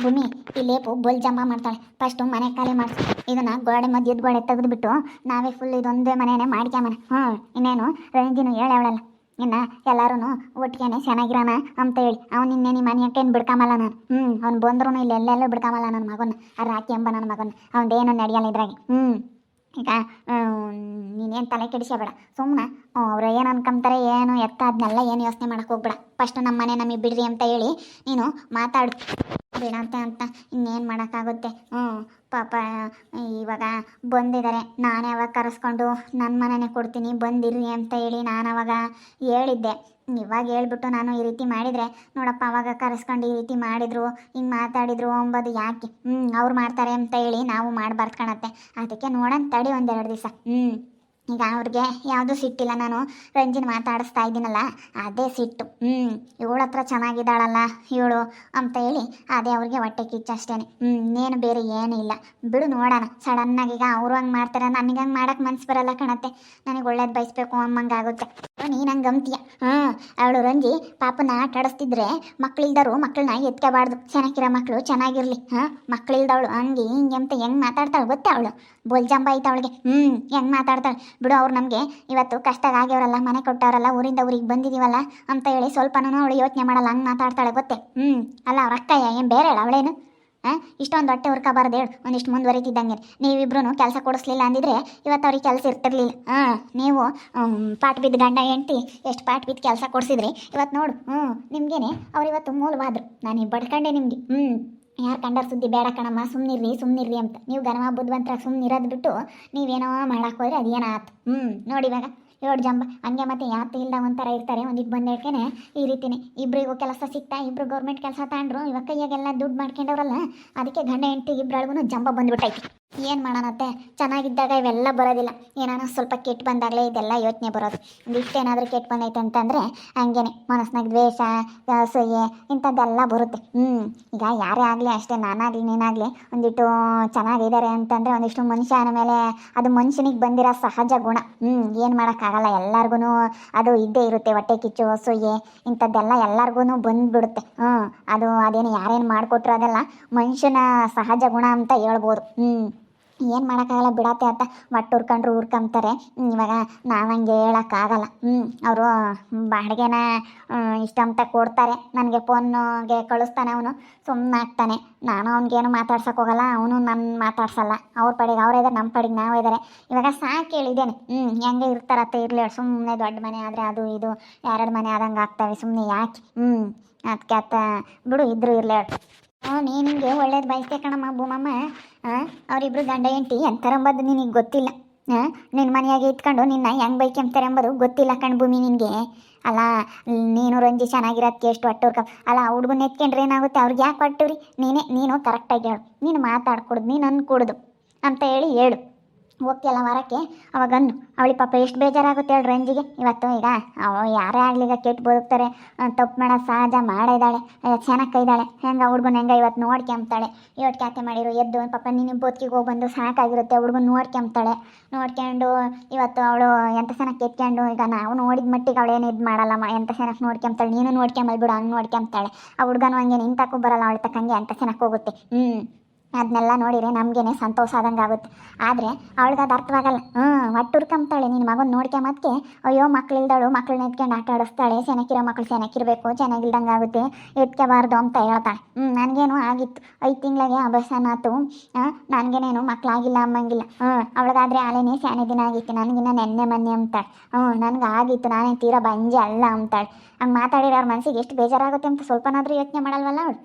ಭೂಮಿ ಈ ಲೇಪು ಬೋಲ್ ಜಂಬ ಮಾಡ್ತಾಳೆ. ಫಸ್ಟು ಮನೆ ಖಾಲಿ ಮಾಡಿಸಿ ಇದನ್ನು ಗೋಡೆ ಮಧ್ಯದ ಗೋಡೆ ತೆಗೆದುಬಿಟ್ಟು ನಾವೇ ಫುಲ್ ಇದೊಂದೇ ಮನೆಯೇ ಮಾಡ್ಕ್ಯಾಮನ. ಇನ್ನೇನು ರಂಜಿನು ಹೇಳವಳಲ್ಲ, ಇನ್ನು ಎಲ್ಲರೂ ಒಟ್ಟಿಗೆ ಚೆನ್ನಾಗಿರೋಣ ಅಂತ ಹೇಳಿ ಅವ್ನು ಇನ್ನೇನು ಮನೆಯಕ್ಕೇನು ಬಿಡ್ಕೊಂಬಲ್ಲ ನಾನು. ಅವ್ನು ಬಂದ್ರೂ ಇಲ್ಲಿ ಎಲ್ಲೆಲ್ಲೂ ಬಿಡ್ಕೊಂಬಲ್ಲ ನನ್ನ ಮಗನ. ಆ ರಾಕಿ ಎಂಬ ನನ್ನ ಮಗನ ಅವನದೇನು ನಡೆಯಲ್ಲ ಇದ್ರಾಗೆ. ಈಗ ನೀನೇನು ತಲೆ ಕೆಡಿಸಬೇಡ, ಸುಮ್ಮನೆ ಅವ್ರು ಏನು ಅನ್ಕೊಂತಾರೆ ಏನು ಎತ್ತ ಅದನ್ನೆಲ್ಲ ಏನು ಯೋಚನೆ ಮಾಡೋಕೆ ಹೋಗ್ಬೇಡ. ಫಸ್ಟು ನಮ್ಮ ಮನೆ ನಮಗೆ ಬಿಡ್ರಿ ಅಂತ ಹೇಳಿ ನೀನು ಮಾತಾಡು. ಬೇಡಂತೆ ಅಂತ ಇನ್ನೇನು ಮಾಡೋಕ್ಕಾಗುತ್ತೆ. ಪಾಪ ಇವಾಗ ಬಂದಿದ್ದಾರೆ, ನಾನೇ ಅವಾಗ ಕರೆಸ್ಕೊಂಡು ನನ್ನ ಮನೆಯೇ ಕೊಡ್ತೀನಿ ಬಂದಿರ್ರಿ ಅಂತ ಹೇಳಿ ನಾನು ಅವಾಗ ಹೇಳಿದ್ದೆ. ಇವಾಗ ಹೇಳ್ಬಿಟ್ಟು ನಾನು ಈ ರೀತಿ ಮಾಡಿದರೆ ನೋಡಪ್ಪ ಅವಾಗ ಕರೆಸ್ಕೊಂಡು ಈ ರೀತಿ ಮಾಡಿದ್ರು ಹಿಂಗೆ ಮಾತಾಡಿದ್ರು ಅಂಬೋದು ಯಾಕೆ? ಅವ್ರು ಮಾಡ್ತಾರೆ ಅಂತ ಹೇಳಿ ನಾವು ಮಾಡಬಾರ್ದು ಕಾಣತ್ತೆ. ಅದಕ್ಕೆ ನೋಡೋಣ ತಡಿ ಒಂದೆರಡು ದಿವಸ. ಈಗ ಅವ್ರಿಗೆ ಯಾವುದೂ ಸಿಟ್ಟಿಲ್ಲ, ನಾನು ರಂಜಿನ ಮಾತಾಡಿಸ್ತಾ ಇದ್ದೀನಲ್ಲ ಅದೇ ಸಿಟ್ಟು. ಇವಳ ಹತ್ರ ಚೆನ್ನಾಗಿದ್ದಾಳಲ್ಲ ಇವಳು ಅಂತ ಹೇಳಿ ಅದೇ ಅವ್ರಿಗೆ ಹೊಟ್ಟೆ ಕಿಚ್ಚಷ್ಟೇ. ಇನ್ನೇನು ಬೇರೆ ಏನೂ ಇಲ್ಲ ಬಿಡು. ನೋಡೋಣ ಸಡನ್ನಾಗಿ ಈಗ ಅವರು ಹಂಗೆ ಮಾಡ್ತಾರೆ, ನನಗೆ ಹಂಗೆ ಮಾಡೋಕ್ಕೆ ಮನ್ಸು ಬರಲ್ಲ ಕಣತ್ತೆ. ನನಗೆ ಒಳ್ಳೇದು ಬಯಸ್ಬೇಕು ಅಮ್ಮಂಗಾಗುತ್ತೆ. ನೀನು ಹಂಗೆ ಗಮ್ತೀಯ. ಅವಳು ರಂಜಿ ಪಾಪನ ಆಟ ಆಡಿಸ್ತಿದ್ರೆ ಮಕ್ಕಳಿಲ್ದರು ಮಕ್ಕಳನ್ನ ಎತ್ಕೋಬಾರ್ದು. ಚೆನ್ನಾಗಿರೋ ಮಕ್ಕಳು ಚೆನ್ನಾಗಿರಲಿ. ಮಕ್ಕಳಿಲ್ದವಳು ಹಂಗೆ ಹಿಂಗೆ ಅಂತ ಹೆಂಗೆ ಮಾತಾಡ್ತಾಳೆ ಗೊತ್ತಾ? ಅವಳು ಬೋಲ್ಜಂಬ ಐತೆ ಅವಳಿಗೆ. ಹೆಂಗೆ ಮಾತಾಡ್ತಾಳೆ ಬಿಡು. ಅವ್ರು ನಮಗೆ ಇವತ್ತು ಕಷ್ಟದಾಗ ಆಗ್ಯವರಲ್ಲ, ಮನೆ ಕೊಟ್ಟವರಲ್ಲ, ಊರಿಂದ ಊರಿಗೆ ಬಂದಿದ್ದೀವಲ್ಲ ಅಂತ ಹೇಳಿ ಸ್ವಲ್ಪನೂ ಅವಳು ಯೋಚನೆ ಮಾಡಲ್ಲ. ಹಂಗೆ ಮಾತಾಡ್ತಾಳೆ ಗೊತ್ತೇ. ಅಲ್ಲ ಅವ್ರ ಅಕ್ಕಯ್ಯ ಏನು ಬೇರೆ ಹೇಳ ಅವಳೇನು? ಇಷ್ಟೊಂದು ಹೊಟ್ಟೆ ಹುರ್ಕೋಬಾರ್ದು ಹೇಳು. ಒಂದಿಷ್ಟು ಮುಂದುವರಿತಿದ್ದಂಗೆ ನೀವಿಬ್ರು ಕೆಲಸ ಕೊಡಿಸ್ಲಿಲ್ಲ ಅಂದಿದ್ರೆ ಇವತ್ತು ಅವ್ರಿಗೆ ಕೆಲಸ ಇರ್ತಿರ್ಲಿಲ್ಲ. ನೀವು ಪಾಠ ಬಿದ್ದು ಗಂಡ ಹೆಂಡ್ತಿ ಎಷ್ಟು ಪಾಠ ಬಿದ್ದು ಕೆಲಸ ಕೊಡಿಸಿದ್ರಿ ಇವತ್ತು ನೋಡು. ನಿಮ್ಗೇನೆ ಅವ್ರು ಇವತ್ತು ಮೂಲವಾದ್ರು. ನಾನು ಬಡ್ಕೊಂಡೆ ನಿಮಗೆ. ಯಾರು ಕಂಡರ್ ಸುದ್ದಿ ಬೇಡ ಕಣಮ್ಮ, ಸುಮ್ಮನಿರ್ರಿ ಅಂತ ನೀವು ಗನವ ಬುದ್ಧಿವಂತರಾಗಿ ಸುಮ್ಮನಿರೋದು ಬಿಟ್ಟು ನೀವೇನೋ ಮಾಡಕ್ಕೆ ಹೋದ್ರೆ ಅದೇನಾಯ್ತು. ನೋಡಿ ಇವಾಗ ಏಳು ಜಂಬ ಹಂಗೆ ಮತ್ತೆ ಯಾತು ಇಲ್ಲ ಒಂಥರ ಇರ್ತಾರೆ. ಒಂದಿಟ್ಟು ಬಂದೇಳ್ಕೆನೆ ಈ ರೀತಿನೇ ಇಬ್ಬರಿಗೂ ಕೆಲಸ ಸಿಗ್ತಾ ಇಬ್ಬರು ಗೌರ್ಮೆಂಟ್ ಕೆಲಸ ತಗೊಂಡ್ರು. ಇವಾಗ ಕೈಯಾಗೆಲ್ಲ ದುಡ್ಡು ಮಾಡ್ಕೊಂಡವ್ರಲ್ಲ, ಅದಕ್ಕೆ ಗಂಡ ಹೆಂಡತಿ ಇಬ್ಬರೊಳಗೂ ಜಂಬ ಬಂದುಬಿಟ್ಟೈತಿ. ಏನು ಮಾಡೋಣತ್ತೆ, ಚೆನ್ನಾಗಿದ್ದಾಗ ಇವೆಲ್ಲ ಬರೋದಿಲ್ಲ. ಏನಾನ ಸ್ವಲ್ಪ ಕೆಟ್ಟು ಬಂದಾಗಲೇ ಇದೆಲ್ಲ ಯೋಚನೆ ಬರೋದು. ಒಂದಿಷ್ಟೇನಾದರೂ ಕೆಟ್ಟು ಬಂದೈತೆ ಅಂತಂದರೆ ಹಂಗೇನೆ ಮನಸ್ಸಿನಾಗ ದ್ವೇಷ ಅಸೂಯೆ ಇಂಥದ್ದೆಲ್ಲ ಬರುತ್ತೆ. ಈಗ ಯಾರೇ ಆಗಲಿ ಅಷ್ಟೇ, ನಾನಾಗಲಿ ನೀನಾಗಲಿ ಒಂದಿಟ್ಟು ಚೆನ್ನಾಗಿದ್ದಾರೆ ಅಂತಂದರೆ ಒಂದಿಷ್ಟು ಮನುಷ್ಯನ ಮೇಲೆ ಅದು ಮನುಷ್ಯನಿಗೆ ಬಂದಿರೋ ಸಹಜ ಗುಣ. ಏನು ಮಾಡೋಕ್ಕಾಗಲ್ಲ, ಎಲ್ಲರಿಗೂ ಅದು ಇದ್ದೇ ಇರುತ್ತೆ. ಹೊಟ್ಟೆ ಕಿಚ್ಚು ಅಸೂಯೆ ಇಂಥದ್ದೆಲ್ಲ ಎಲ್ಲರಿಗೂ ಬಂದುಬಿಡುತ್ತೆ. ಅದೇನು ಯಾರೇನು ಮಾಡಿಕೊಟ್ರು ಅದೆಲ್ಲ ಮನುಷ್ಯನ ಸಹಜ ಗುಣ ಅಂತ ಹೇಳ್ಬೋದು. ಏನು ಮಾಡೋಕ್ಕಾಗಲ್ಲ ಬಿಡತ್ತೆ ಅಂತ ಒಟ್ಟು ಹುರ್ಕೊಂಡ್ರು ಹುರ್ಕೊಂತಾರೆ. ಇವಾಗ ನಾವು ಹಂಗೆ ಹೇಳೋಕ್ಕಾಗಲ್ಲ. ಅವರು ಬಾಡಿಗೆನ ಇಷ್ಟಂತ ಕೊಡ್ತಾರೆ, ನನಗೆ ಫೋನ್ಗೆ ಕಳಿಸ್ತಾನೆ, ಅವನು ಸುಮ್ಮನೆ ಆಗ್ತಾನೆ. ನಾನು ಅವ್ನಿಗೇನು ಮಾತಾಡ್ಸೋಕೆ ಹೋಗಲ್ಲ, ಅವನು ನನ್ನ ಮಾತಾಡ್ಸಲ್ಲ. ಅವ್ರ ಪಡೆಗೆ ಅವರೇ ಇದ್ದಾರೆ, ನಮ್ಮ ಪಡೆಗೆ ನಾವು ಇದ್ದಾರೆ. ಇವಾಗ ಸಾಕು ಹೇಳಿದ್ದೇನೆ. ಹೆಂಗೆ ಇರ್ತಾರತ್ತೆ ಇರಲಿ. ಸುಮ್ಮನೆ ದೊಡ್ಡ ಮನೆ ಆದರೆ ಅದು ಇದು ಎರಡು ಮನೆ ಆದಂಗೆ ಆಗ್ತವೆ. ಸುಮ್ಮನೆ ಯಾಕೆ? ಅದಕ್ಕೆ ಆತ ಬಿಡು, ಇದ್ರೂ ಇರಲಿ. ನೀನು ನಿಮಗೆ ಒಳ್ಳೇದು ಬಯಸ್ತೆ ಕಣಮ್ಮ ಭೂಮಮ್ಮ. ಅವರಿಬ್ರು ಗಂಡ ಹೆಂಡತಿ ಎಂಥರಂಬದು ನಿನಗೆ ಗೊತ್ತಿಲ್ಲ. ನಿನ್ನ ಮನೆಯಾಗೆ ಇಟ್ಕೊಂಡು ನಿನ್ನ ಹೆಂಗೆ ಬೈಕೆಂಬ್ತಾರೆ ಎಂಬುದು ಗೊತ್ತಿಲ್ಲ ಕಣ್ಭೂಮಿ ನಿನಗೆ. ಅಲ್ಲ ನೀನು ರಂಜಿ ಚೆನ್ನಾಗಿರೋದಕ್ಕೆ ಎಷ್ಟು ಹೊಟ್ಟೋರ್ಕ ಅಲ್ಲ. ಹುಡುಗನ ಎತ್ಕೊಂಡ್ರೆ ಏನಾಗುತ್ತೆ? ಅವ್ರಿಗೆ ಯಾಕೆ ಹೊಟ್ಟವ್ರಿ? ನೀನು ಕರೆಕ್ಟಾಗಿ ಹೇಳು, ನೀನು ಮಾತಾಡ್ಕೊಡ್ದು, ನೀನು ಅನ್ಕೊಡ್ದು ಅಂತ ಹೇಳು ಹೋಗ್ತಿಯಲ್ಲ ವಾರಕ್ಕೆ. ಅವಾಗ ಅನ್ನು ಅವಳಿ ಪಾಪ ಎಷ್ಟು ಬೇಜಾರಾಗುತ್ತೆ ಹೇಳಿ ರಂಜಿಗೆ. ಇವತ್ತು ಈಗ ಯಾರೇ ಆಗಲಿ ಈಗ ಕೆಟ್ಟು ಬದುಕ್ತಾರೆ, ತಪ್ಪು ಮಾಡೋದು ಸಹಜ. ಮಾಡಿದ್ದಾಳೆ, ಚೆನ್ನಾಗಿದ್ದಾಳೆ. ಹೆಂಗೆ ಹುಡುಗನ ಹೆಂಗೆ ಇವತ್ತು ನೋಡ್ಕೊಂಬ್ತಾಳೆ. ಇವತ್ತು ಕ್ಯಾತೆ ಮಾಡಿರು ಎದ್ದು ಪಾಪ ನೀನು ಬದುಕಿಗೆ ಹೋಗಿ ಬಂದು ಸಾಕಾಗಿರುತ್ತೆ. ಹುಡುಗನ ನೋಡ್ಕೊಂಬ್ತಾಳೆ. ನೋಡ್ಕೊಂಡು ಇವತ್ತು ಅವಳು ಎಂಥ ಚೆನ್ನಾಗಿ ಕೆತ್ಕೊಂಡು ಈಗ ನಾವು ನೋಡಿದ ಮಟ್ಟಿಗೆ ಅವಳೇನು ಇದು ಮಾಡಲ್ಲಮ್ಮ. ಎಂಥ ಚೆನ್ನಾಗಿ ನೋಡ್ಕೊಂಬ್ತಾಳೆ. ನೀನು ನೋಡ್ಕೊಂಬಲ್ ಬಿಡು, ಹಂಗೆ ನೋಡ್ಕೊಂಬ್ತಾಳೆ. ಆ ಹುಡುಗನೂ ಹಂಗೆ ನಿಂತಕ್ಕೂ ಬರಲ್ಲ, ಅವಳ ತಕ್ಕಂಗೆ ಎಂಥ ಚೆನ್ನಾಗಿ ಹೋಗುತ್ತೆ. ಅದನ್ನೆಲ್ಲ ನೋಡಿದರೆ ನಮಗೇನೆ ಸಂತೋಷ ಆದಂಗೆ ಆಗುತ್ತೆ. ಆದರೆ ಅವಳಿಗೆ ಅದು ಅರ್ಥವಾಗಲ್ಲ. ಒಟ್ಟು ಹುರ್ಕೊಂಬ್ತಾಳೆ. ನಿನ್ನ ಮಗನ ನೋಡ್ಕೊಂಬದಕ್ಕೆ ಅಯ್ಯೋ ಮಕ್ಕಳಿಲ್ದಳು, ಮಕ್ಕಳನ್ನ ಎತ್ಕೊಂಡು ಆಟ ಆಡಿಸ್ತಾಳೆ. ಚೆನ್ನಾಗಿರೋ ಮಕ್ಕಳು ಚೆನ್ನಾಗಿರಬೇಕು, ಚೆನ್ನಾಗಿಲ್ದಂಗೆ ಆಗುತ್ತೆ, ಎತ್ಕೋಬಾರ್ದು ಅಂತ ಹೇಳ್ತಾಳೆ. ನನಗೇನು ಆಗಿತ್ತು 5 ತಿಂಗಳಿಗೆ ಅಭ್ಯಾಸನ ಆಯ್ತು. ನನಗೇನೇನು ಮಕ್ಕಳಾಗಿಲ್ಲ ಅಂಬಂಗಿಲ್ಲ. ಅವಳಿಗಾದರೆ ಆಲೇನೇ ಸ್ಯಾನೆ ದಿನ ಆಗಿತ್ತು, ನನಗಿನ್ನ ನೆನ್ನೆ ಮೊನ್ನೆ ಅಂತಾಳೆ. ನನಗೆ ಆಗಿತ್ತು, ನಾನೇ ತೀರಾ ಬಂಜೆ ಅಲ್ಲ ಅಂತಾಳೆ. ಹಂಗೆ ಮಾತಾಡಿರೋ ಅವ್ರ ಮನಸ್ಸಿಗೆ ಎಷ್ಟು ಬೇಜಾರಾಗುತ್ತೆ ಅಂತ ಸ್ವಲ್ಪನಾದರೂ ಯೋಚನೆ ಮಾಡಲ್ವಲ್ಲ ಅವಳು.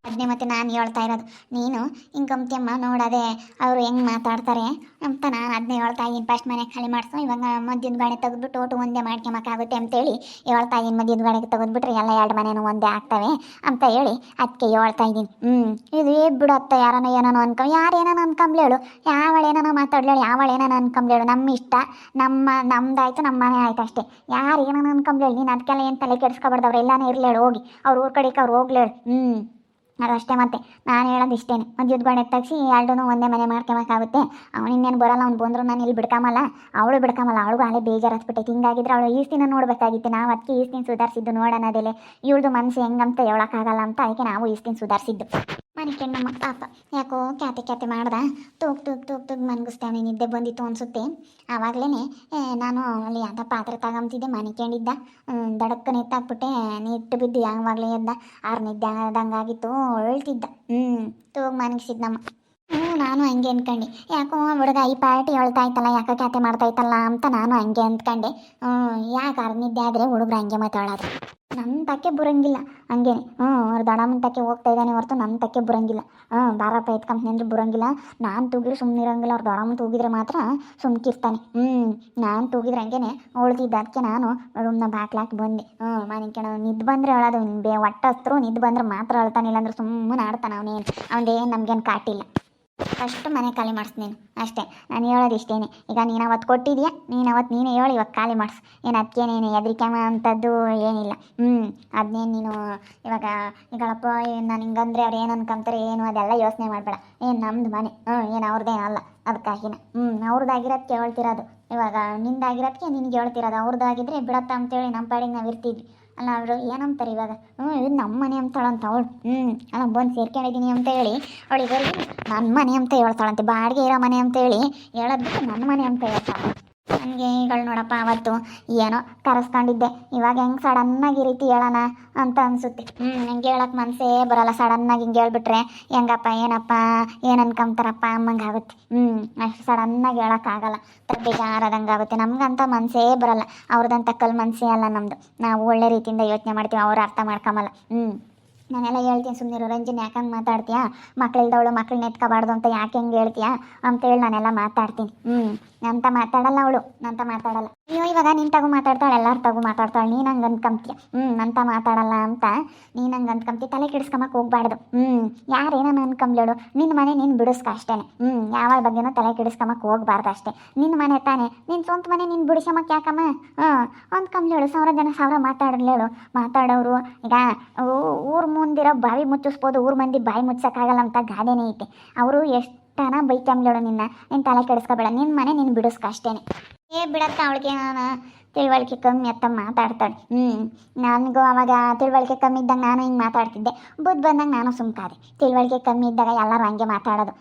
ಅದನ್ನೇ ಮತ್ತೆ ನಾನು ಹೇಳ್ತಾ ಇರೋದು. ನೀನು ಹಿಂಗಂತಿಯಮ್ಮ ನೋಡದೆ ಅವರು ಹೆಂಗೆ ಮಾತಾಡ್ತಾರೆ ಅಂತ ನಾನು ಅದನ್ನೇ ಹೇಳ್ತಾ ಇದ್ದೀನಿ. ಫಸ್ಟ್ ಮನೆ ಖಾಲಿ ಮಾಡಿಸು, ಇವಾಗ ಮದ್ಯದ ಗಾಡಿ ತೆಗೆದ್ಬಿಟ್ಟು ಓಟು ಒಂದೇ ಮಾಡ್ಕೊಳಕ್ಕಾಗುತ್ತೆ ಅಂತೇಳಿ ಹೇಳ್ತಾ ಇದ್ದೀನಿ. ಮದ್ಯದ ಗಾಡಿಗೆ ತೆಗೆದ್ಬಿಟ್ರೆ ಎಲ್ಲ 2 ಮನೆಯೂ ಒಂದೇ ಆಗ್ತವೆ ಅಂತ ಹೇಳಿ ಅದಕ್ಕೆ ಹೇಳ್ತಾ ಇದ್ದೀನಿ. ಇದು ಬಿಡುತ್ತೆ. ಯಾರನ್ನ ಏನಾನು ಯಾರು ಏನಾನು ಅನ್ಕೊಂಬ್ಲೇಳು, ಯಾವಳೇನಾನ ಮಾತಾಡ್ಲೇಳು, ಯಾವಳೇನಾನ ಅನ್ಕೊಂಬ್ಲೇಳು. ನಮ್ಮ ಇಷ್ಟ, ನಮ್ದಾಯ್ತು, ನಮ್ಮ ಮನೆ ಆಯ್ತು ಅಷ್ಟೇ. ಯಾರು ಏನಾನ ಅನ್ಕೊಂಬ್ಲೇಳು, ನೀನು ಅದಕ್ಕೆಲ್ಲ ಏನು ತಲೆ ಕೆಡಿಸ್ಕೊಬಾರ್ದವ್ರು. ಎಲ್ಲಾನು ಇರಲೇಳು, ಹೋಗಿ ಅವ್ರ ಊರ ಕಡೆಗೆ ಅವ್ರು ಹೋಗ್ಲೇಳು. ಅದಷ್ಟೇ. ಮತ್ತೆ ನಾನು ಹೇಳೋದು ಇಷ್ಟೇನೆ, ಮದ್ಯದ ಗಾಡಿ ತೆಗ್ಸಿ 2 ಒಂದೇ ಮನೆ ಮಾಡ್ಕೊಬೇಕಾಗುತ್ತೆ. ಅವನು ಇನ್ನೇನು ಬರೋಲ್ಲ, ಅವ್ನು ಬಂದರೂ ನಾನು ಇಲ್ಲಿ ಬಿಡ್ಕೊಂಬಲ್ಲ, ಅವಳು ಬಿಡ್ಕೊಂಬಲ್ಲ. ಅವಳಿಗೂ ಅಲ್ಲೇ ಬೇಜಾರು ಹತ್ಬಿಟ್ಟೈತಿ. ಹಿಂಗಾಗಿದ್ರೆ ಅವಳು ಈಸ್ತಿನ ನೋಡಬೇಕಾಗಿತ್ತು. ನಾವು ಅದಕ್ಕೆ ಈಸ್ತಿನ ಸುಧಾರಿಸಿದ್ದು. ನೋಡೋಣ ಅದೆಲೆ ಇವಳ್ದು ಮನಸ್ಸು ಹೆಂಗಂತ ಹೇಳೋಕ್ಕಾಗಲ್ಲ ಅಂತ ಅದಕ್ಕೆ ನಾವು ಈಸ್ತಿನ ಸುಧಾರಿಸಿದ್ದು. ಮನಿಕಣ್ಣಮ್ಮ ಪಾಪ ಯಾಕೋ ಕ್ಯಾತೆ ಕ್ಯಾತೆ ಮಾಡ್ದ ತೂಗ್ ಮನ್ಗಿಸ್ತಾನೆ ನಿದ್ದೆ ಬಂದಿತ್ತು ಅನ್ಸುತ್ತೆ. ಆವಾಗಲೇ ನಾನು ಅಲ್ಲಿ ಅದ ಪಾತ್ರೆ ತಗೊಂತಿದ್ದೆ ಮನಿಕೊಂಡಿದ್ದ ದಡಕ್ಕನ ಎತ್ತಾಕ್ಬಿಟ್ಟೆ ನಿಟ್ಟು ಬಿದ್ದು ಯಾವಾಗಲೇ ಎದ್ದ ಆರು ನಿದ್ದೆ ಆದಂಗಾಗಿತ್ತು ಹೇಳ್ತಿದ್ದ ತೂಗ್ ಮನಗಿಸಿದ್ನಮ್ಮ. ನಾನು ಹಂಗೆ ಅಂದ್ಕೊಂಡೆ ಯಾಕೋ ಹುಡುಗ ಈ ಪಾರ್ಟಿ ಹೇಳ್ತಾ ಇತ್ತಲ್ಲ ಯಾಕೋ ಕ್ಯಾತೆ ಮಾಡ್ತಾ ಇತ್ತಲ್ಲ ಅಂತ ನಾನು ಹಂಗೆ ಅಂದ್ಕೊಂಡೆ. ಯಾಕೆ ಆರು ನಿದ್ದೆ ಆದರೆ ಹುಡುಗ್ರು ಹಂಗೆ ಮಾತಾಡೋದು ನನ್ನ ತಕ್ಕೆ ಬರೋಂಗಿಲ್ಲ ಹಂಗೇನೆ. ಅವ್ರ ದೊಡ್ಡಮ್ಮನ ತಕ್ಕೆ ಹೋಗ್ತಾ ಇದ್ದಾನೆ ಹೊರತು ನನ್ನ ತಕ್ಕೆ ಬರೋಂಗಿಲ್ಲ. ಬಾರಪ್ಪ ಎತ್ಕೊಂತೀನಿ ಅಂದ್ರೆ ಬರೋಂಗಿಲ್ಲ. ನಾನು ತೂಗಿದ್ರೆ ಸುಮ್ಮನೆ ಇರೋಂಗಿಲ್ಲ. ಅವ್ರ ದೊಡ್ಡಮ್ಮನ ತೂಗಿದ್ರೆ ಮಾತ್ರ ಸುಮ್ಕಿರ್ತಾನೆ. ನಾನು ತೂಗಿದ್ರೆ ಹಂಗೇನೆ ಉಳ್ತಿದ್ದ. ಅದಕ್ಕೆ ನಾನು ರೂಮ್ನ ಬಾಕ್ಲಾಕಿ ಬಂದೆ. ಮನೆ ನಿದ್ದು ಬಂದರೆ ಹೇಳೋದು ಒಟ್ಟಸ್ತರು ನಿದ್ದು ಬಂದ್ರೆ ಮಾತ್ರ ಹೇಳ್ತಾನಿಲ್ಲ ಅಂದ್ರೆ ಸುಮ್ಮನೆ ಆಡ್ತಾನೆ ಅವನೇನು. ಅವನದೇನು ನಮಗೇನು ಕಾಟಿಲ್ಲ. ಫಸ್ಟ್ ಮನೆ ಖಾಲಿ ಮಾಡಿಸ್ ನೀನು ಅಷ್ಟೇ. ನಾನು ಹೇಳೋದು ಇಷ್ಟೇನೆ. ಈಗ ನೀನು ಅವತ್ತು ಕೊಟ್ಟಿದ್ಯಾ, ನೀನೇ ಹೇಳಿ ಇವಾಗ ಖಾಲಿ ಮಾಡಿಸ್. ಏನು ಅದಕ್ಕೇನೇನು ಹೆದರಿಕೆ ಅಂಥದ್ದು ಏನಿಲ್ಲ. ಅದನ್ನೇನು ನೀನು ಇವಾಗ ಈಗಳಪ್ಪ ನಾನು ಹಿಂಗಂದ್ರೆ ಅವ್ರು ಏನು ಅನ್ಕೊಂತಾರೆ ಏನು ಅದೆಲ್ಲ ಯೋಚನೆ ಮಾಡಬೇಡ. ಏನು ನಮ್ಮದು ಮನೆ ಏನು ಅವ್ರದ್ದೇನಲ್ಲ. ಅದಕ್ಕಾಗಿನ ಅವ್ರದ್ದಾಗಿರೋದಕ್ಕೆ ಹೇಳ್ತಿರೋದು. ಇವಾಗ ನಿಂದಾಗಿರೋದಕ್ಕೆ ನಿನ್ಗೆ ಹೇಳ್ತಿರೋದು. ಅವ್ರದ್ದಾಗಿದ್ರೆ ಬಿಡತ್ತ ಅಂತೇಳಿ ನಮ್ಮ ಪಾಡಿಗೆ ನಾವು ಇರ್ತಿದ್ವಿ ಅಲ್ಲ. ಅವರು ಏನಂತಾರೆ ಇವಾಗ ಇದು ನಮ್ಮ ಮನೆ ಅಂತಾಳಂತ ಅವಳು. ಅಲ್ಲ ಬಂದು ಸೇರ್ಕೊಂಡಿದ್ದೀನಿ ಅಂತ ಹೇಳಿ ಅವಳಿಗೆ ನನ್ನ ಮನೆ ಅಂತ ಹೇಳ್ತಾಳಂತೆ. ಬಾಡಿಗೆ ಇರೋ ಮನೆ ಅಂತ ಹೇಳಿ ಹೇಳೋದು ಬಿಟ್ಟು ನನ್ನ ಮನೆ ಅಂತ ಹೇಳ್ತಾಳೆ. ನನಗೆ ಈಗಳು ನೋಡಪ್ಪ ಅವತ್ತು ಏನೋ ಕರೆಸ್ಕೊಂಡಿದ್ದೆ. ಇವಾಗ ಹೆಂಗೆ ಸಡನ್ನಾಗಿ ಈ ರೀತಿ ಹೇಳೋಣ ಅಂತ ಅನಿಸುತ್ತೆ. ಹೆಂಗೆ ಹೇಳಕ್ಕೆ ಮನಸ್ಸೇ ಬರೋಲ್ಲ. ಸಡನ್ನಾಗಿ ಹಿಂಗೆ ಹೇಳ್ಬಿಟ್ರೆ ಹೆಂಗಪ್ಪ ಏನಪ್ಪ ಏನು ಅನ್ಕೊಂತಾರಪ್ಪ ಅಮ್ಮಂಗೆ ಆಗುತ್ತೆ. ಅಷ್ಟು ಸಡನ್ನಾಗಿ ಹೇಳೋಕ್ಕಾಗಲ್ಲ. ಬೇಜಾರಾದಂಗೆ ಆಗುತ್ತೆ. ನಮ್ಗಂತ ಮನಸ್ಸೇ ಬರೋಲ್ಲ. ಅವ್ರದ್ದಂಥ ಕಲ್ ಮನಸ್ಸೇ ಅಲ್ಲ ನಮ್ಮದು. ನಾವು ಒಳ್ಳೆ ರೀತಿಯಿಂದ ಯೋಚನೆ ಮಾಡ್ತೀವಿ. ಅವ್ರು ಅರ್ಥ ಮಾಡ್ಕೊಂಬಲ್ಲ. ನಾನೆಲ್ಲ ಹೇಳ್ತೀನಿ ಸುಮ್ಮನಿರು ರಂಜಿನ್ ಯಾಕೆ ಹಂಗೆ ಮಾತಾಡ್ತೀಯಾ, ಮಕ್ಳಿಲ್ದವಳು ಮಕ್ಳನ್ನ ಎತ್ಕೋಬಾರ್ದು ಅಂತ ಯಾಕೆ ಹೆಂಗೆ ಹೇಳ್ತೀಯಾ ಅಂತೇಳಿ ನಾನೆಲ್ಲ ಮಾತಾಡ್ತೀನಿ. ನಂತ ಮಾತಾಡಲ್ಲ ಅವಳು. ನಂತ ಮಾತಾಡಲ್ಲ. ಅಯ್ಯೋ ಇವಾಗ ನಿನ್ನ ತಗು ಮಾತಾಡ್ತಾಳೆ, ಎಲ್ಲರ ತಗು ಮಾತಾಡ್ತಾಳೆ. ನೀನು ಹಂಗೆ ಅಂದ್ಕೊಂತೀಯ. ನಂತ ಮಾತಾಡಲ್ಲ ಅಂತ ನೀನು ಹಂಗೆ ಅಂದ್ಕೊಂತೀಯ. ತಲೆ ಕೆಡಿಸ್ಕೊಂಬಕ್ಕೆ ಹೋಗ್ಬಾರ್ದು. ಯಾರೇನೋ ಅನ್ಕೊಂಬ್ಲೇಳು. ನಿನ್ನ ಮನೆ ನೀನು ಬಿಡಿಸ್ಕ ಅಷ್ಟೇ. ಯಾವ ಬಗ್ಗೆನೂ ತಲೆ ಕೆಡಿಸ್ಕೊಂಬಕ್ಕೆ ಹೋಗ್ಬಾರ್ದು ಅಷ್ಟೇ. ನಿನ್ನ ಮನೆ ತಾನೆ, ನಿನ್ನ ಸ್ವಂತ ಮನೆ ನೀನು ಬಿಡಿಸ್ಕೊಂಬಕ್ಕೆ ಯಾಕಮ್ಮ ಅಂದ್ಕೊಂಬ್ಲೇಳು. 1000 ಜನ 1000 ಮಾತಾಡಲೇಳು. ಮಾತಾಡೋರು ಈಗ ಊರು ಮುಂದಿರೋ ಬಾವಿ ಮುಚ್ಚಿಸ್ಬೋದು, ಊರು ಮಂದಿ ಬಾಯಿ ಮುಚ್ಚಕ್ಕಾಗಲ್ಲ ಅಂತ ಗಾದೆನೇ ಐತೆ. ಅವರು ಎಷ್ಟನ ಬೈಕಂಬ್ಲೇಳು. ನೀನು ತಲೆ ಕೆಡಿಸ್ಕೋಬೇಡ. ನಿನ್ನ ಮನೆ ನೀನು ಬಿಡಿಸ್ಕ ಅಷ್ಟೇ. ಬಿಡತ್ತ ಅವಳಿಗೆ ನಾನು ತಿಳುವಳಿಕೆ ಕಮ್ಮಿ ಅಂತ ಮಾತಾಡ್ತಾಳೆ. ನನಗೂ ಅವಾಗ ತಿಳುವಳಿಕೆ ಕಮ್ಮಿ ಇದ್ದಾಗ ನಾನು ಹಿಂಗೆ ಮಾತಾಡ್ತಿದ್ದೆ. ಬುದ್ಧಿ ಬಂದಾಗ ನಾನು ಸುಮ್ಕಾದೆ. ತಿಳುವಳಿಕೆ ಕಮ್ಮಿ ಇದ್ದಾಗ ಎಲ್ಲರೂ ಹಂಗೆ ಮಾತಾಡೋದು.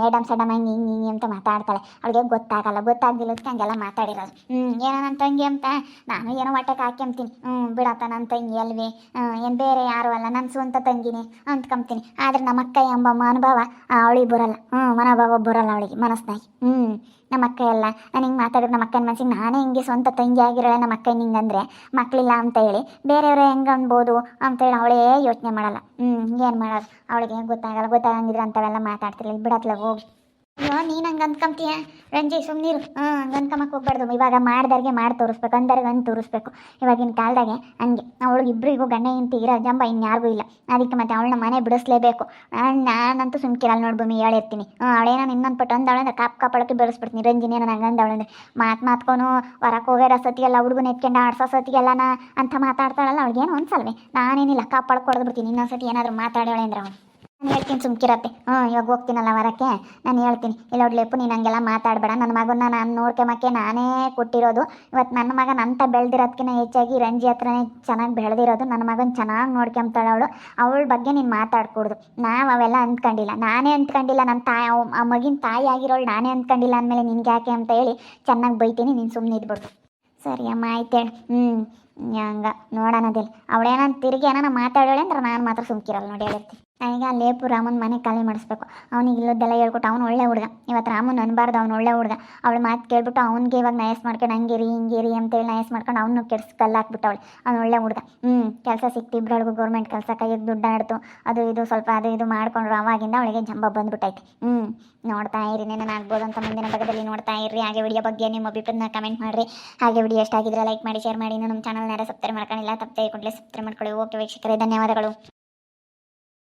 ಎಡಮ್ ಸಡಮ್ ಹಂಗೆ ಹಿಂಗೆ ಅಂತ ಮಾತಾಡ್ತಾಳೆ. ಅವಳಿಗೆ ಗೊತ್ತಾಗಲ್ಲ. ಗೊತ್ತಾಗ್ದಿಲ್ಲದಕ್ಕೆ ಹಂಗೆಲ್ಲ ಮಾತಾಡಿರೋದು. ಏನೋ ನನ್ನ ತಂಗಿ ಅಂತ ನಾನು ಏನೋ ಮಟ್ಟಕ್ಕೆ ಹಾಕ್ಯಂತೀನಿ. ಬಿಡತ್ತ ನನ್ನ ತಂಗಿ ಅಲ್ವೇ, ಏನು ಬೇರೆ ಯಾರು ಅಲ್ಲ, ನನ್ನ ಸ್ವಂತ ತಂಗಿನೇ ಅಂದ್ಕೊಂತೀನಿ. ಆದರೆ ನಮ್ಮ ಅಕ್ಕ ಎಂಬ ಮನೋಭಾವ ಅವಳಿಗೆ ಬರೋಲ್ಲ. ಮನೋಭಾವ ಬರೋಲ್ಲ ಅವಳಿಗೆ ಮನಸ್ಸಿನಾಗಿ. ನಮ್ಮ ಅಕ್ಕ ಎಲ್ಲ ನಾನು ಹಿಂಗೆ ಮಾತಾಡಿದ್ರೆ ನಮ್ಮ ಅಕ್ಕನ ಮನಸ್ಸಿಗೆ ನಾನೇ ಹಿಂಗೆ ಸ್ವಂತ ತಂಗಿ ಆಗಿರೋಲ್ಲ. ನಮ್ಮ ಅಕ್ಕ ಹಿಂಗಂದರೆ ಮಕ್ಕಳಿಲ್ಲ ಅಂತ ಹೇಳಿ ಬೇರೆಯವರು ಹೆಂಗೆ ಅನ್ಬೋದು ಅಂತೇಳಿ ಅವಳೇ ಯೋಚನೆ ಮಾಡಲ್ಲ. ಏನು ಮಾಡೋದು ಅವಳಿಗೆ ಗೊತ್ತಾಗಲ್ಲ. ಗೊತ್ತಾಗಂಗಿದ್ರೆ ಅಂಥವೆಲ್ಲ ಮಾತಾಡ್ತಿರ್ಲಿಲ್ಲ. ಬಿಡತ್ಲಾಗ ಹೋಗಿ. ಅಯ್ಯೋ ನೀನು ಹಂಗೆ ಅಂದ್ಕೊಂತೀಯ ರಂಜಿ ಸುಮ್ಮನಿರು. ಹಂಗೆ ಅಂದ್ಕೊಂಬಕ್ಕೆ ಹೋಗ್ಬಾರ್ದು. ಇವಾಗ ಮಾಡ್ದಾರಿಗೆ ಮಾಡಿ ತೋರಿಸ್ಬೇಕು, ಅಂದರ್ಗೆ ಅಂದು ತೋರಿಸ್ಬೇಕು. ಇವಾಗಿನ ಕಾಲದಾಗೆ ಹಂಗೆ ಅವಳಿಗೆ ಇಬ್ಬರಿಗೂ ಗಂಡ ಹೆಂಡತಿ ಇರೋ ಜಂಬ ಇನ್ಯಾರಿಗೂ ಇಲ್ಲ. ಅದಕ್ಕೆ ಮತ್ತೆ ಅವಳನ್ನ ಮನೆ ಬಿಡಿಸ್ಲೇಬೇಕು. ನಾನಂತೂ ಸುಮ್ಕಿರಲ್ಲ ನೋಡ್ಬಮ್ಮಿ ಹೇಳಿರ್ತೀನಿ. ಅವಳೇನೋ ಇನ್ನೊಂದು ಪಟ್ಟು ಅಂದವಳಂದ್ರೆ ಕಾಪಳಕ್ಕೆ ಬೆಳೆಸ್ಬಿಡ್ತೀನಿ. ರಂಜಿನೇನೋ ನಂಗೆ ಅಂದವಳಂದ್ರೆ ಮಾತ್ಕೊಂಡು ಹೊರಕ್ಕೆ ಹೋಗೋರ ಸತಿಗೆಲ್ಲ ಹುಡುಗನ ಎತ್ಕೊಂಡು ಆಡ್ಸೋ ಸತಿಗೆಲ್ಲನ ಅಂತ ಮಾತಾಡ್ತಾಳಲ್ಲ. ಅವ್ಳಿಗೇನು ಅನ್ಸಲ್ವೇ. ನಾನೇನಿಲ್ಲ ಕಾಪಳಕ್ಕೆ ಹೊಡೆದ್ಬಿಡ್ತೀನಿ. ಇನ್ನೊಂದ್ಸತಿ ಏನಾದರೂ ಮಾತಾಡೋಳೆ ಅಂದ್ರೆ ಅವನು ನಾನು ಹೇಳ್ತೀನಿ ಸುಮ್ಕಿರತ್ತೆ. ಇವಾಗ ಹೋಗ್ತೀನಲ್ಲ ಹೊರಕ್ಕೆ ನಾನು ಹೇಳ್ತೀನಿ. ಇಲ್ಲ ಒಡ್ಲೆಪ್ಪು ನೀನು ಹಂಗೆಲ್ಲ ಮಾತಾಡಬೇಡ. ನನ್ನ ಮಗನ್ನ ನಾನು ನೋಡ್ಕೊಂಬಕ್ಕೆ ನಾನೇ ಕೊಟ್ಟಿರೋದು. ಇವತ್ತು ನನ್ನ ಮಗನ ಅಂತ ಬೆಳೆದಿರೋದಕ್ಕಿಂತ ಹೆಚ್ಚಾಗಿ ರಂಜಿ ಹತ್ರನೇ ಚೆನ್ನಾಗಿ ಬೆಳೆದಿರೋದು. ನನ್ನ ಮಗನ ಚೆನ್ನಾಗಿ ನೋಡ್ಕೊಂತಾಳೆ ಅವಳು. ಅವಳ ಬಗ್ಗೆ ನೀನು ಮಾತಾಡ್ಕೊಡ್ದು. ನಾವು ಅವೆಲ್ಲ ಅಂದ್ಕೊಂಡಿಲ್ಲ. ನಾನೇ ಅಂದ್ಕೊಂಡಿಲ್ಲ. ನನ್ನ ತಾಯಿ ಆ ಮಗಿನ ತಾಯಿ ಆಗಿರೋಳು ನಾನೇ ಅಂದ್ಕೊಂಡಿಲ್ಲ ಅಂದಮೇಲೆ ನಿನ್ಗೆ ಯಾಕೆ ಅಂತ ಹೇಳಿ ಚೆನ್ನಾಗಿ ಬೈತೀನಿ. ನೀನು ಸುಮ್ಮನೆ ಇದ್ಬಿಡು. ಸರಿ ಅಮ್ಮ ಆಯ್ತೇಳಿ. ಹಂಗ ನೋಡೋಣದಿಲ್ಲ. ಅವಳೇನಂತ ತಿರುಗಿ ಏನಾನ ಮಾತಾಡೋಳೆ ಅಂದ್ರೆ ನಾನು ಮಾತ್ರ ಸುಮ್ಕಿರಲ್ಲ ನೋಡಿ ಹೇಳಿರ್ತೀನಿ. ಈಗ ಲೇಪು ರಾಮನ ಮನೆ ಖಾಲಿ ಮಾಡಿಸ್ಬೇಕು. ಅವ್ನಿಗೆ ಇಲ್ಲದ್ದೆಲ್ಲ ಹೇಳ್ಕೊಟ್ಟು ಅವ್ನು ಒಳ್ಳೆ ಹುಡುಗ. ಇವತ್ತು ರಾಮನ್ ಅನ್ಬಾರ್ದು. ಅವ್ನು ಒಳ್ಳೆ ಹುಡುಗ. ಅವಳು ಮಾತು ಕೇಳ್ಬಿಟ್ಟು ಅವ್ನಿಗೆ ಇವಾಗ ನಯಸ್ ಮಾಡ್ಕೊಂಡು ಹಂಗಿರಿ ಹಿಂಗಿರಿ ಅಂತೇಳಿ ನಯಸ್ ಮಾಡ್ಕೊಂಡು ಅವನು ಕೆಡ್ಸಿ ಕಲ್ಲಾಕ್ಬಿಟ್ಟು ಅವ್ನು ಒಳ್ಳೆ ಹುಡುಗ. ಕೆಲಸ ಸಿಕ್ತು. ಇಬ್ಬರೊಳಗೂ ಗೌರ್ಮೆಂಟ್ ಕೆಲಸ ಕೈಗೆ ದುಡ್ಡು ಆಡ್ತು. ಅದು ಇದು ಸ್ವಲ್ಪ ಅದು ಇದು ಮಾಡ್ಕೊಂಡ್ರು. ಅವಾಗಿಂದ ಅವಳಿಗೆ ಜಂಬ ಬಂದ್ಬಿಟ್ಟೈತೆ. ನೋಡ್ತಾ ಇರಿ. ನೆನನಾಗ್ಬೋದು ಅಂತ ಮುಂದಿನ ಭಾಗದಲ್ಲಿ ನೋಡ್ತಾ ಇರ್ರಿ. ಹಾಗೆ ವಿಡಿಯೋ ಬಗ್ಗೆ ನಿಮ್ಮ ಅಭಿಪ್ರಾಯನ ಕಮೆಂಟ್ ಮಾಡಿರಿ. ಹಾಗೆ ವಿಡಿಯೋ ಎಷ್ಟಾಗಿದ್ರೆ ಲೈಕ್ ಮಾಡಿ, ಶೇರ್ ಮಾಡಿ. ನಮ್ಮ ಚಾನಲ್ನಾರ ಸಬ್ಸ್ಕ್ರೈಬ್ ಮಾಡ್ಕೊಂಡಿಲ್ಲ ತಪ್ಪದೆ ಕೂಡಲೇ ಸಬ್ಸ್ಕ್ರೈಬ್ ಮಾಡ್ಕೊಳ್ಳಿ. ಓಕೆ ವೀಕ್ಷಕರೇ, ಧನ್ಯವಾದಗಳು.